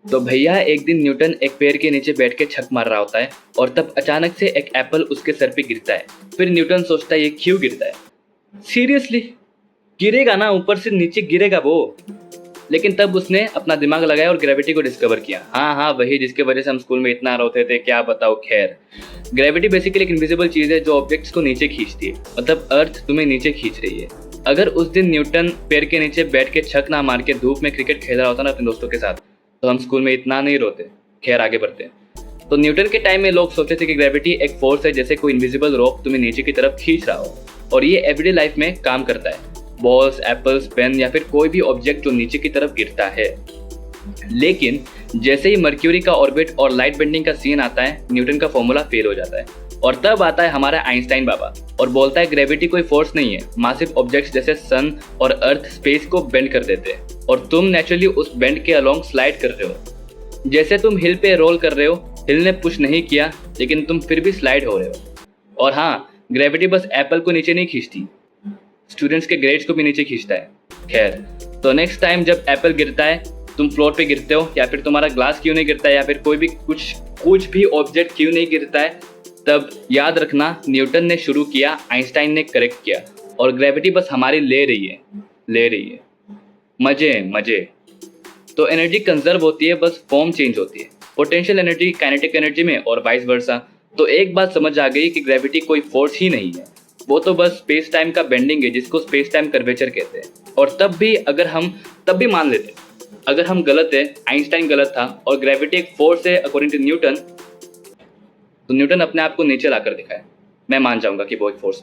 तो भैया एक दिन न्यूटन एक पेड़ के नीचे बैठ के छक मार रहा होता है और तब अचानक से एक एप्पल उसके सर पे गिरता है। फिर न्यूटन सोचता है ये क्यों गिरता है। सीरियसली गिरेगा ना, ऊपर से नीचे गिरेगा वो। लेकिन तब उसने अपना दिमाग लगाया और ग्रेविटी को डिस्कवर किया। हाँ हाँ, वही जिसके वजह से हम स्कूल में इतना रोते थे, क्या बताओ। खैर, ग्रेविटी बेसिकली एक इनविजिबल चीज है जो ऑब्जेक्ट्स को नीचे खींचती है। मतलब अर्थ तुम्हें नीचे खींच रही है। अगर उस दिन न्यूटन पेड़ के नीचे बैठ के छक ना मार के धूप में क्रिकेट खेल रहा होता ना अपने दोस्तों के साथ, तो हम स्कूल में इतना नहीं रोते। खैर, आगे बढ़ते हैं। तो न्यूटन के टाइम में लोग सोचते थे कि ग्रेविटी एक फोर्स है, जैसे कोई इनविजिबल रोप तुम्हें नीचे की तरफ खींच रहा हो, और ये एवरीडे लाइफ में काम करता है। बॉल्स, एप्पल्स, पेन या फिर कोई भी ऑब्जेक्ट जो नीचे की तरफ गिरता है। लेकिन जैसे ही मर्क्यूरी का ऑर्बिट और लाइट बेंडिंग का सीन आता है, न्यूटन का फॉर्मूला फेल हो जाता है। और तब आता है हमारा आइंस्टाइन बाबा और बोलता है ग्रेविटी कोई फोर्स नहीं है, मासिव ऑब्जेक्ट्स जैसे सन और अर्थ स्पेस को बेंड कर देते हैं और तुम नेचुरली उस बेंड के अलोंग स्लाइड कर रहे हो। जैसे तुम हिल पे रोल कर रहे हो, हिल ने पुश नहीं किया लेकिन तुम फिर भी स्लाइड हो रहे हो। और हाँ, ग्रेविटी बस एप्पल को नीचे नहीं खींचती, स्टूडेंट्स के ग्रेड्स को भी नीचे खींचता है। खैर, तो नेक्स्ट टाइम जब एप्पल गिरता है, तुम फ्लोर पे गिरते हो या फिर तुम्हारा ग्लास क्यों नहीं गिरता है या फिर कोई भी कुछ भी ऑब्जेक्ट क्यों नहीं गिरता है, तब याद रखना न्यूटन ने शुरू किया, आइंस्टाइन ने करेक्ट किया और ग्रेविटी बस हमारी ले रही है। मजे। तो एनर्जी कंजर्व होती है, बस फॉर्म चेंज होती है। पोटेंशियल एनर्जी काइनेटिक एनर्जी में और वाइस वर्सा। तो एक बात समझ आ गई कि ग्रेविटी कोई फोर्स ही नहीं है, वो तो बस स्पेस टाइम का बेंडिंग है, जिसको स्पेस टाइम कर्वेचर कहते हैं। और तब भी मान लेते अगर हम गलत है, आइंस्टाइन गलत था और ग्रेविटी एक फोर्स है अकॉर्डिंग टू न्यूटन, तो न्यूटन अपने आप को नीचे लाकर दिखाए, मैं मान जाऊंगा कि वो एक फोर्स था।